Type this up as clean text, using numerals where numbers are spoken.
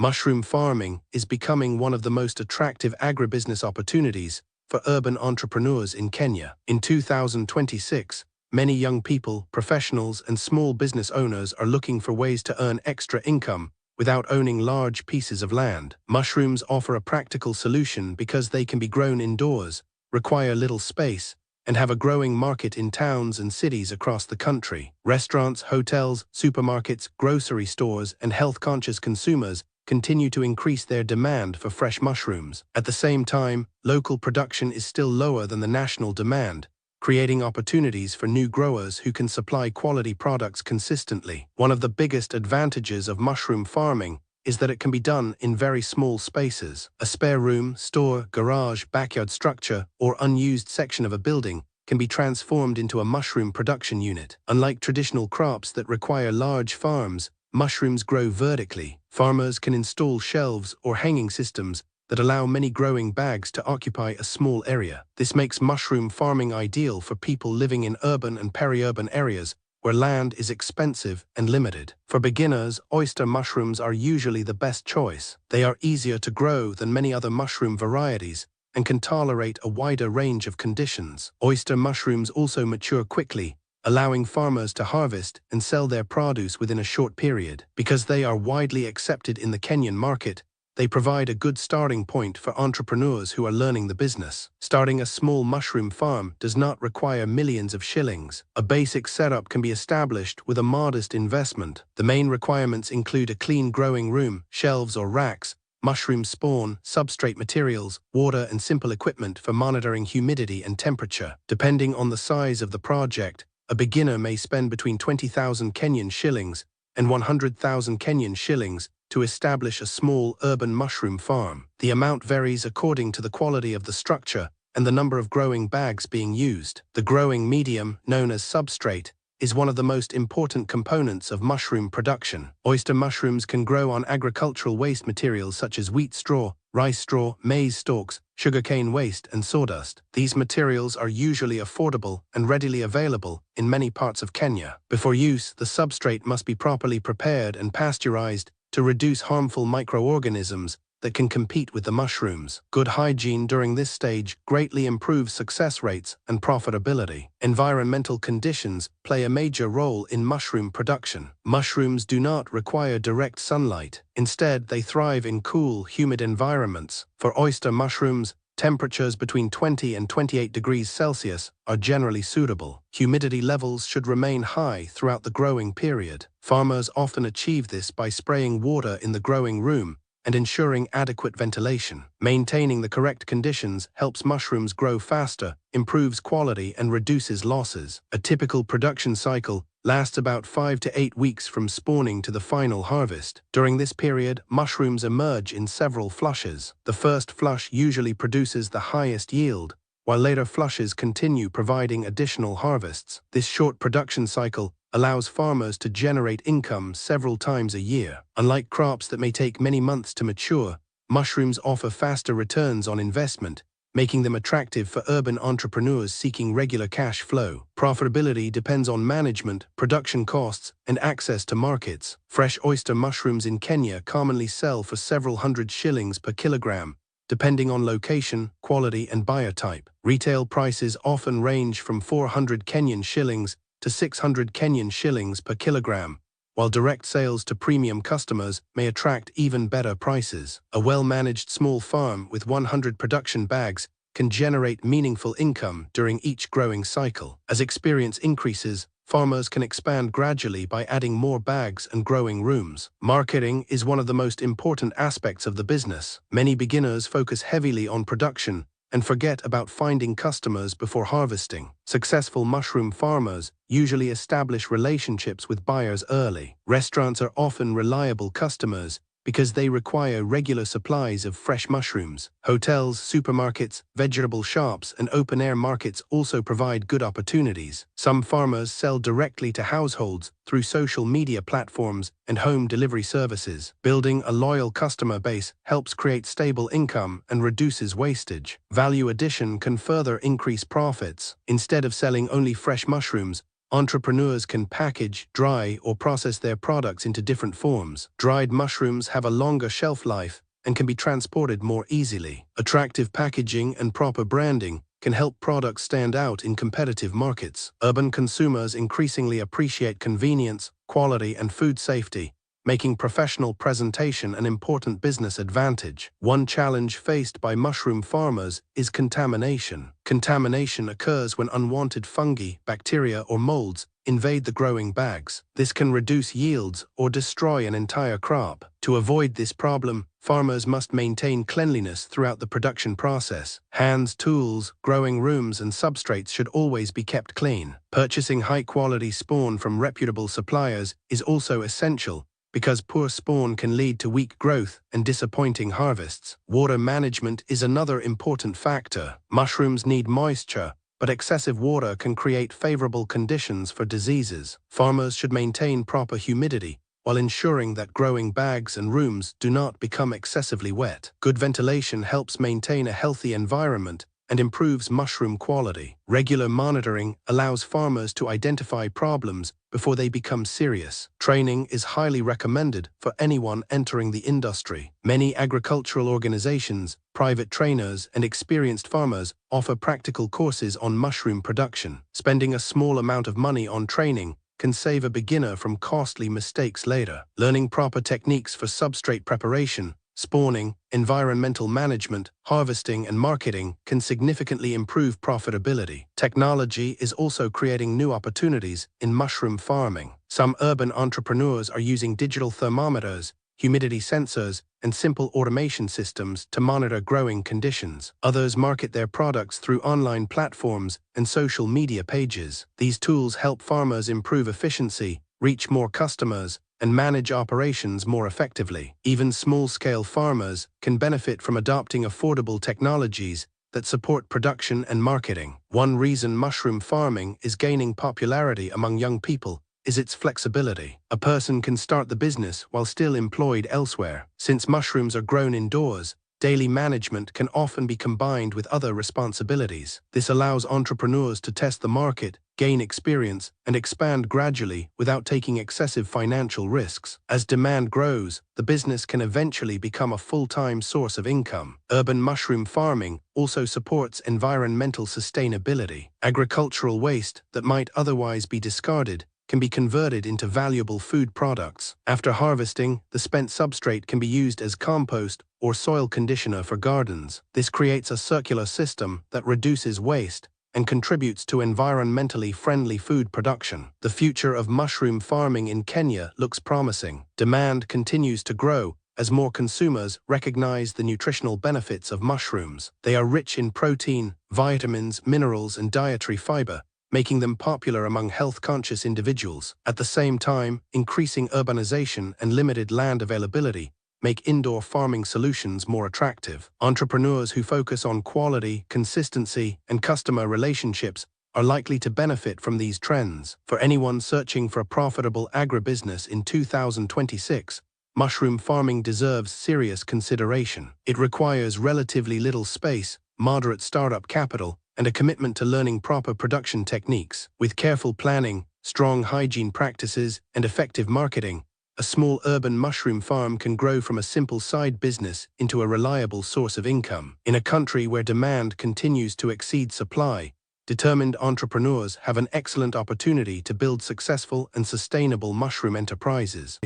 Mushroom farming is becoming one of the most attractive agribusiness opportunities for urban entrepreneurs in Kenya. In 2026, many young people, professionals, and small business owners are looking for ways to earn extra income without owning large pieces of land. Mushrooms offer a practical solution because they can be grown indoors, require little space, and have a growing market in towns and cities across the country. Restaurants, hotels, supermarkets, grocery stores, and health-conscious consumers continue to increase their demand for fresh mushrooms. At the same time, local production is still lower than the national demand, creating opportunities for new growers who can supply quality products consistently. One of the biggest advantages of mushroom farming is that it can be done in very small spaces. A spare room, store, garage, backyard structure, or unused section of a building can be transformed into a mushroom production unit. Unlike traditional crops that require large farms, mushrooms grow vertically. Farmers can install shelves or hanging systems that allow many growing bags to occupy a small area. This makes mushroom farming ideal for people living in urban and peri-urban areas where land is expensive and limited. For beginners, oyster mushrooms are usually the best choice. They are easier to grow than many other mushroom varieties and can tolerate a wider range of conditions. Oyster mushrooms also mature quickly, allowing farmers to harvest and sell their produce within a short period. Because they are widely accepted in the Kenyan market, they provide a good starting point for entrepreneurs who are learning the business. Starting a small mushroom farm does not require millions of shillings. A basic setup can be established with a modest investment. The main requirements include a clean growing room, shelves or racks, mushroom spawn, substrate materials, water, and simple equipment for monitoring humidity and temperature. Depending on the size of the project, a beginner may spend between 20,000 Kenyan shillings and 100,000 Kenyan shillings to establish a small urban mushroom farm. The amount varies according to the quality of the structure and the number of growing bags being used. The growing medium, known as substrate, is one of the most important components of mushroom production. Oyster mushrooms can grow on agricultural waste materials such as wheat straw, rice straw, maize stalks, sugarcane waste, and sawdust. These materials are usually affordable and readily available in many parts of Kenya. Before use, the substrate must be properly prepared and pasteurized to reduce harmful microorganisms that can compete with the mushrooms. Good hygiene during this stage greatly improves success rates and profitability. Environmental conditions play a major role in mushroom production. Mushrooms do not require direct sunlight. Instead, they thrive in cool, humid environments. For oyster mushrooms, temperatures between 20 and 28 degrees Celsius are generally suitable. Humidity levels should remain high throughout the growing period. Farmers often achieve this by spraying water in the growing room and ensuring adequate ventilation. Maintaining the correct conditions helps mushrooms grow faster, improves quality, and reduces losses. A typical production cycle lasts about 5 to 8 weeks from spawning to the final harvest. During this period, mushrooms emerge in several flushes. The first flush usually produces the highest yield, while later flushes continue providing additional harvests. This short production cycle allows farmers to generate income several times a year. Unlike crops that may take many months to mature, mushrooms offer faster returns on investment, making them attractive for urban entrepreneurs seeking regular cash flow. Profitability depends on management, production costs, and access to markets. Fresh oyster mushrooms in Kenya commonly sell for several hundred shillings per kilogram, depending on location, quality, and buyer type. Retail prices often range from 400 Kenyan shillings to 600 Kenyan shillings per kilogram, while direct sales to premium customers may attract even better prices. A well-managed small farm with 100 production bags can generate meaningful income during each growing cycle. As experience increases, farmers can expand gradually by adding more bags and growing rooms. Marketing is one of the most important aspects of the business. Many beginners focus heavily on production and forget about finding customers before harvesting. Successful mushroom farmers usually establish relationships with buyers early. Restaurants are often reliable customers because they require regular supplies of fresh mushrooms. Hotels, supermarkets, vegetable shops, and open-air markets also provide good opportunities. Some farmers sell directly to households through social media platforms and home delivery services. Building a loyal customer base helps create stable income and reduces wastage. Value addition can further increase profits. Instead of selling only fresh mushrooms, Entrepreneurs can package, dry, or process their products into different forms. Dried mushrooms have a longer shelf life and can be transported more easily. Attractive packaging and proper branding can help products stand out in competitive markets. Urban consumers increasingly appreciate convenience, quality, and food safety, making professional presentation an important business advantage. One challenge faced by mushroom farmers is contamination. Contamination occurs when unwanted fungi, bacteria, or molds invade the growing bags. This can reduce yields or destroy an entire crop. To avoid this problem, farmers must maintain cleanliness throughout the production process. Hands, tools, growing rooms, and substrates should always be kept clean. Purchasing high-quality spawn from reputable suppliers is also essential, because poor spawn can lead to weak growth and disappointing harvests. Water management is another important factor. Mushrooms need moisture, but excessive water can create favorable conditions for diseases. Farmers should maintain proper humidity while ensuring that growing bags and rooms do not become excessively wet. Good ventilation helps maintain a healthy environment and improves mushroom quality. Regular monitoring allows farmers to identify problems before they become serious. Training is highly recommended for anyone entering the industry. Many agricultural organizations, private trainers, and experienced farmers offer practical courses on mushroom production. Spending a small amount of money on training can save a beginner from costly mistakes later. Learning proper techniques for substrate preparation, spawning, environmental management, harvesting, and marketing can significantly improve profitability. Technology is also creating new opportunities in mushroom farming. Some urban entrepreneurs are using digital thermometers, humidity sensors, and simple automation systems to monitor growing conditions. Others market their products through online platforms and social media pages. These tools help farmers improve efficiency, reach more customers, and manage operations more effectively. Even small-scale farmers can benefit from adopting affordable technologies that support production and marketing. One reason mushroom farming is gaining popularity among young people is its flexibility. A person can start the business while still employed elsewhere. Since mushrooms are grown indoors, daily management can often be combined with other responsibilities. This allows entrepreneurs to test the market, gain experience, and expand gradually without taking excessive financial risks. As demand grows, the business can eventually become a full-time source of income. Urban mushroom farming also supports environmental sustainability. Agricultural waste that might otherwise be discarded can be converted into valuable food products. After harvesting, the spent substrate can be used as compost or soil conditioner for gardens. This creates a circular system that reduces waste and contributes to environmentally friendly food production. The future of mushroom farming in Kenya looks promising. Demand continues to grow as more consumers recognize the nutritional benefits of mushrooms. They are rich in protein, vitamins, minerals, and dietary fiber, making them popular among health-conscious individuals. At the same time, increasing urbanization and limited land availability make indoor farming solutions more attractive. Entrepreneurs who focus on quality, consistency, and customer relationships are likely to benefit from these trends. For anyone searching for a profitable agribusiness in 2026, mushroom farming deserves serious consideration. It requires relatively little space, moderate startup capital, and a commitment to learning proper production techniques. With careful planning, strong hygiene practices, and effective marketing, a small urban mushroom farm can grow from a simple side business into a reliable source of income. In a country where demand continues to exceed supply, determined entrepreneurs have an excellent opportunity to build successful and sustainable mushroom enterprises.